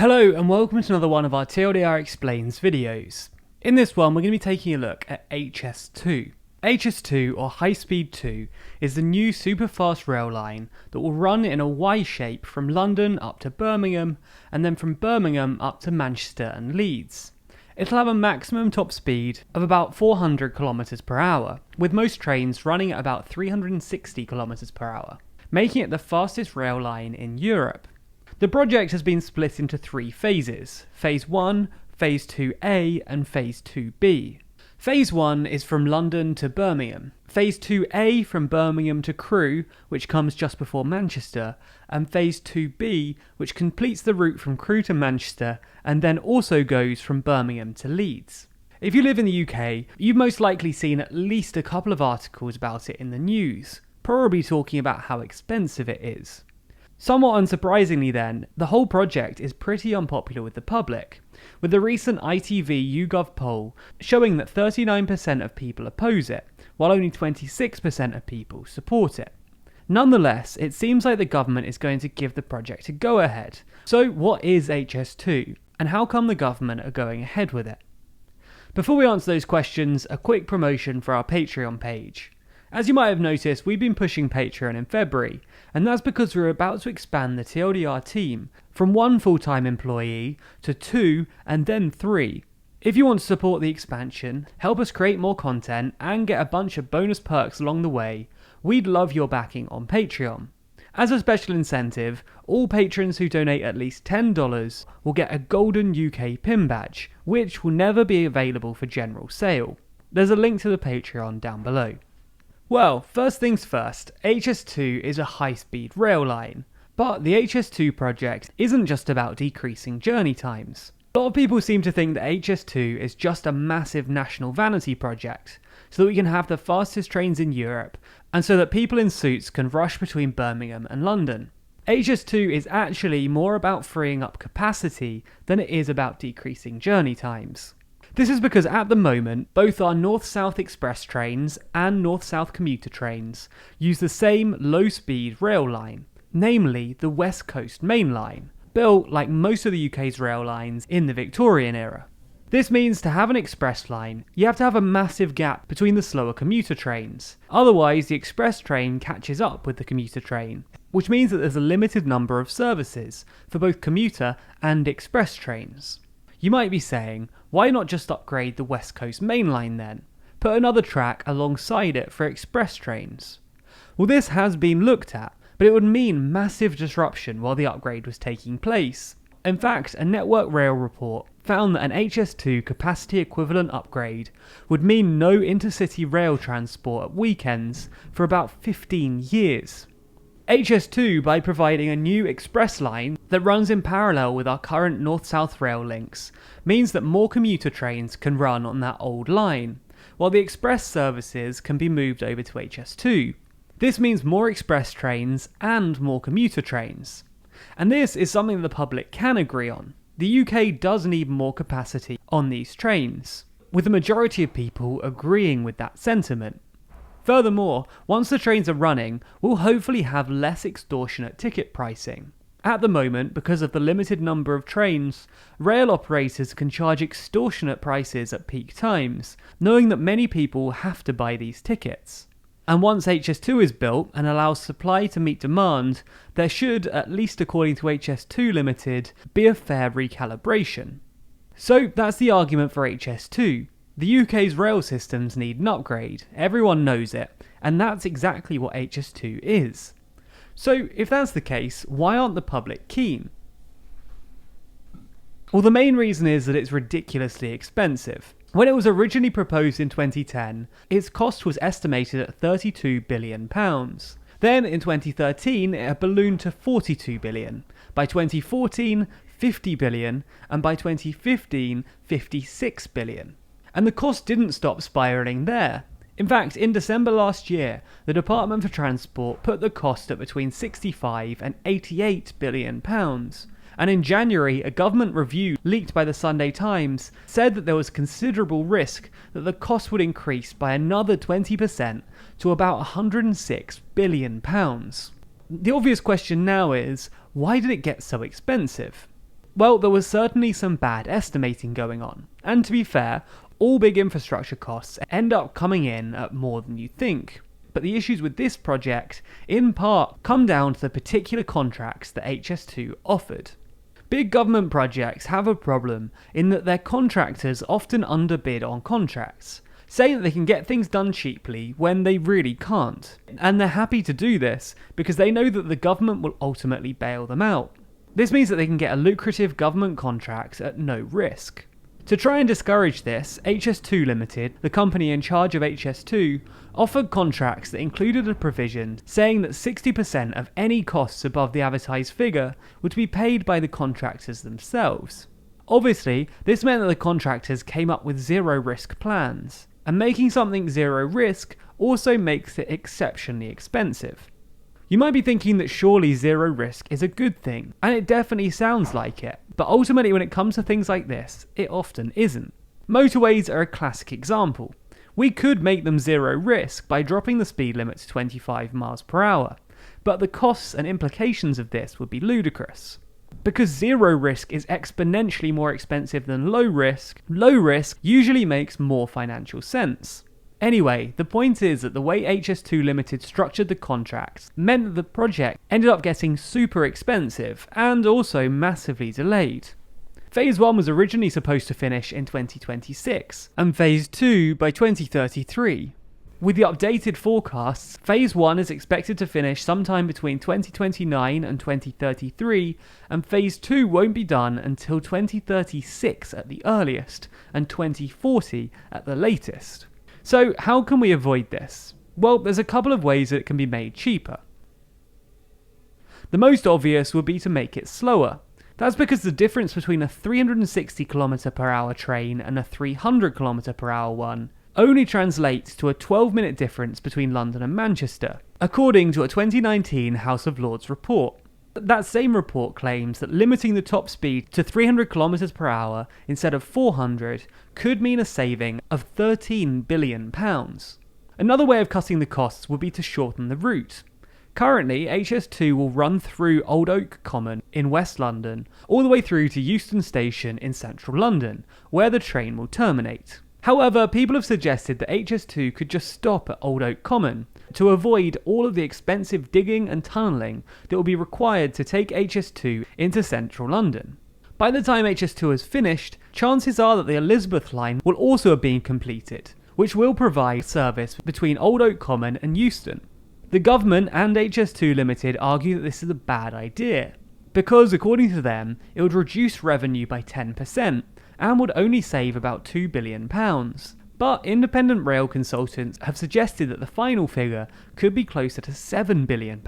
Hello and welcome to another one of our TLDR Explains videos. In this one we're going to be taking a look at HS2. HS2 or High Speed 2 is the new super fast rail line that will run in a Y shape from London up to Birmingham and then from Birmingham up to Manchester and Leeds. It'll have a maximum top speed of about 400 km per hour, with most trains running at about 360 km per hour, making it the fastest rail line in Europe. The project has been split into three phases: Phase 1, Phase 2A and Phase 2B. Phase 1 is from London to Birmingham, Phase 2A from Birmingham to Crewe, which comes just before Manchester, and Phase 2B, which completes the route from Crewe to Manchester and then also goes from Birmingham to Leeds. If you live in the UK, you've most likely seen at least a couple of articles about it in the news, probably talking about how expensive it is. Somewhat unsurprisingly then, the whole project is pretty unpopular with the public, with the recent ITV YouGov poll showing that 39% of people oppose it, while only 26% of people support it. Nonetheless, it seems like the government is going to give the project a go-ahead. So what is HS2, and how come the government are going ahead with it? Before we answer those questions, a quick promotion for our Patreon page. As you might have noticed, we've been pushing Patreon in February, and that's because we're about to expand the TLDR team from 1 full-time employee to 2 and then 3. If you want to support the expansion, help us create more content and get a bunch of bonus perks along the way, we'd love your backing on Patreon. As a special incentive, all patrons who donate at least $10 will get a golden UK pin badge, which will never be available for general sale. There's a link to the Patreon down below. Well, first things first, HS2 is a high-speed rail line, but the HS2 project isn't just about decreasing journey times. A lot of people seem to think that HS2 is just a massive national vanity project, so that we can have the fastest trains in Europe, and so that people in suits can rush between Birmingham and London. HS2 is actually more about freeing up capacity than it is about decreasing journey times. This is because at the moment, both our North-South express trains and North-South commuter trains use the same low-speed rail line, namely the West Coast Main Line, built like most of the UK's rail lines in the Victorian era. This means to have an express line, you have to have a massive gap between the slower commuter trains, otherwise the express train catches up with the commuter train, which means that there's a limited number of services for both commuter and express trains. You might be saying, why not just upgrade the West Coast Main Line then? Put another track alongside it for express trains. Well, this has been looked at, but it would mean massive disruption while the upgrade was taking place. In fact, a Network Rail report found that an HS2 capacity equivalent upgrade would mean no intercity rail transport at weekends for about 15 years. HS2, by providing a new express line that runs in parallel with our current north-south rail links, means that more commuter trains can run on that old line, while the express services can be moved over to HS2. This means more express trains and more commuter trains. And this is something the public can agree on. The UK does need more capacity on these trains, with the majority of people agreeing with that sentiment. Furthermore, once the trains are running, we'll hopefully have less extortionate ticket pricing. At the moment, because of the limited number of trains, rail operators can charge extortionate prices at peak times, knowing that many people have to buy these tickets. And once HS2 is built and allows supply to meet demand, there should, at least according to HS2 Limited, be a fair recalibration. So that's the argument for HS2. The UK's rail systems need an upgrade, everyone knows it, and that's exactly what HS2 is. So if that's the case, why aren't the public keen? Well, the main reason is that it's ridiculously expensive. When it was originally proposed in 2010, its cost was estimated at £32 billion. Then in 2013 it had ballooned to £42 billion, by 2014 £50 billion, and by 2015 £56 billion. And the cost didn't stop spiralling there. In fact, in December last year, the Department for Transport put the cost at between £65 and £88 billion. And in January, a government review leaked by the Sunday Times said that there was considerable risk that the cost would increase by another 20% to about £106 billion. The obvious question now is, why did it get so expensive? Well, there was certainly some bad estimating going on, and to be fair, all big infrastructure costs end up coming in at more than you think. But the issues with this project, in part, come down to the particular contracts that HS2 offered. Big government projects have a problem in that their contractors often underbid on contracts, saying that they can get things done cheaply when they really can't. And they're happy to do this because they know that the government will ultimately bail them out. This means that they can get a lucrative government contract at no risk. To try and discourage this, HS2 Limited, the company in charge of HS2, offered contracts that included a provision saying that 60% of any costs above the advertised figure would be paid by the contractors themselves. Obviously, this meant that the contractors came up with zero risk plans, and making something zero risk also makes it exceptionally expensive. You might be thinking that surely zero risk is a good thing, and it definitely sounds like it, but ultimately when it comes to things like this, it often isn't. Motorways are a classic example. We could make them zero risk by dropping the speed limit to 25 miles per hour, but the costs and implications of this would be ludicrous. Because zero risk is exponentially more expensive than low risk usually makes more financial sense. Anyway, the point is that the way HS2 Limited structured the contracts meant that the project ended up getting super expensive and also massively delayed. Phase 1 was originally supposed to finish in 2026 and Phase 2 by 2033. With the updated forecasts, Phase 1 is expected to finish sometime between 2029 and 2033, and Phase 2 won't be done until 2036 at the earliest and 2040 at the latest. So how can we avoid this? Well, there's a couple of ways that it can be made cheaper. The most obvious would be to make it slower. That's because the difference between a 360 km per hour train and a 300 km per hour one only translates to a 12-minute difference between London and Manchester, according to a 2019 House of Lords report. That same report claims that limiting the top speed to 300 km per hour instead of 400 could mean a saving of £13 billion. Another way of cutting the costs would be to shorten the route. Currently, HS2 will run through Old Oak Common in West London, all the way through to Euston Station in central London, where the train will terminate. However, people have suggested that HS2 could just stop at Old Oak Common to avoid all of the expensive digging and tunnelling that will be required to take HS2 into central London. By the time HS2 is finished, chances are that the Elizabeth line will also have been completed, which will provide service between Old Oak Common and Euston. The government and HS2 Limited argue that this is a bad idea, because according to them, it would reduce revenue by 10%, and would only save about £2 billion. But independent rail consultants have suggested that the final figure could be closer to £7 billion.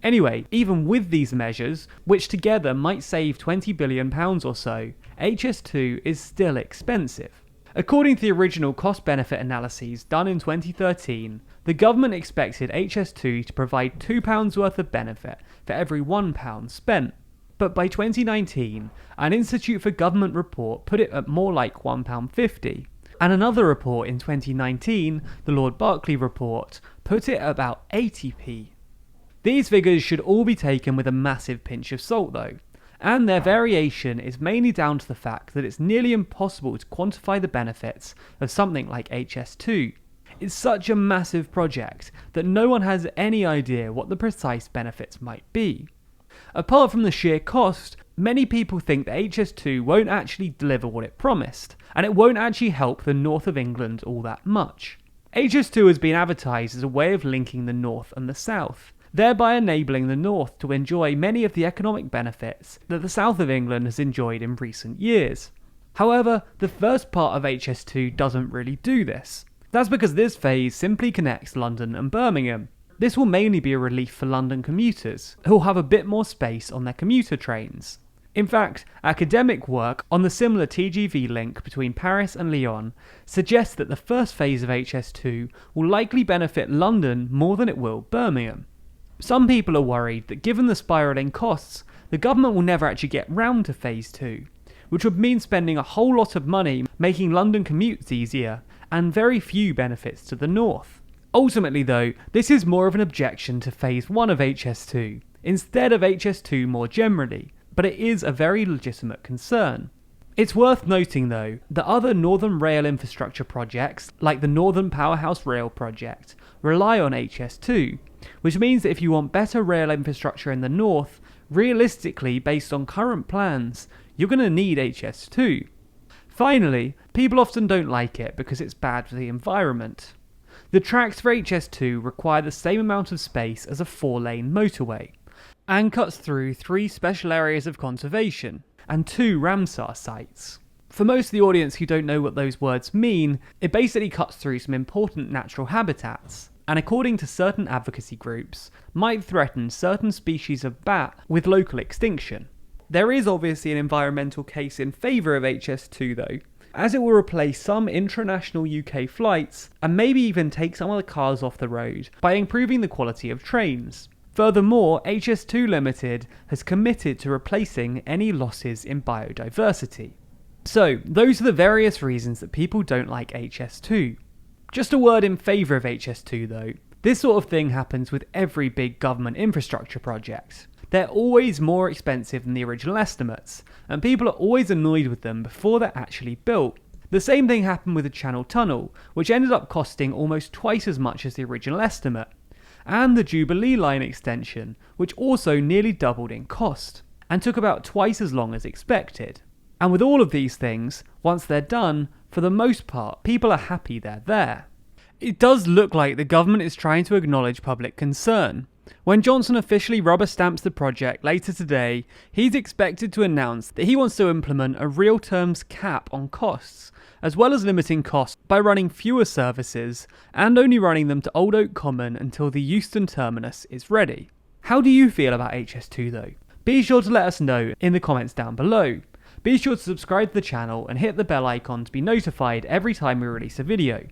Anyway, even with these measures, which together might save £20 billion or so, HS2 is still expensive. According to the original cost-benefit analyses done in 2013, the government expected HS2 to provide £2 worth of benefit for every £1 spent. But by 2019, an Institute for Government report put it at more like £1.50, and another report in 2019, the Lord Berkeley report, put it at about 80p. These figures should all be taken with a massive pinch of salt though, and their variation is mainly down to the fact that it's nearly impossible to quantify the benefits of something like HS2. It's such a massive project that no one has any idea what the precise benefits might be. Apart from the sheer cost, many people think that HS2 won't actually deliver what it promised, and it won't actually help the north of England all that much. HS2 has been advertised as a way of linking the north and the south, thereby enabling the north to enjoy many of the economic benefits that the south of England has enjoyed in recent years. However, the first part of HS2 doesn't really do this. That's because this phase simply connects London and Birmingham. This will mainly be a relief for London commuters, who will have a bit more space on their commuter trains. In fact, academic work on the similar TGV link between Paris and Lyon suggests that the first phase of HS2 will likely benefit London more than it will Birmingham. Some people are worried that given the spiralling costs, the government will never actually get round to phase 2, which would mean spending a whole lot of money making London commutes easier, and very few benefits to the north. Ultimately though, this is more of an objection to phase 1 of HS2, instead of HS2 more generally, but it is a very legitimate concern. It's worth noting though that other Northern Rail infrastructure projects, like the Northern Powerhouse Rail project, rely on HS2, which means that if you want better rail infrastructure in the north, realistically based on current plans, you're going to need HS2. Finally, people often don't like it because it's bad for the environment. The tracks for HS2 require the same amount of space as a 4-lane motorway, and cuts through 3 special areas of conservation and 2 Ramsar sites. For most of the audience who don't know what those words mean, it basically cuts through some important natural habitats, and according to certain advocacy groups, might threaten certain species of bat with local extinction. There is obviously an environmental case in favour of HS2 though, as it will replace some intranational UK flights and maybe even take some of the cars off the road by improving the quality of trains. Furthermore, HS2 Limited has committed to replacing any losses in biodiversity. So, those are the various reasons that people don't like HS2. Just a word in favour of HS2 though. This sort of thing happens with every big government infrastructure project. They're always more expensive than the original estimates, and people are always annoyed with them before they're actually built. The same thing happened with the Channel Tunnel, which ended up costing almost twice as much as the original estimate, and the Jubilee Line extension, which also nearly doubled in cost, and took about twice as long as expected. And with all of these things, once they're done, for the most part, people are happy they're there. It does look like the government is trying to acknowledge public concern. When Johnson officially rubber stamps the project later today, he's expected to announce that he wants to implement a real terms cap on costs, as well as limiting costs by running fewer services and only running them to Old Oak Common until the Euston terminus is ready. How do you feel about HS2 though? Be sure to let us know in the comments down below. Be sure to subscribe to the channel and hit the bell icon to be notified every time we release a video.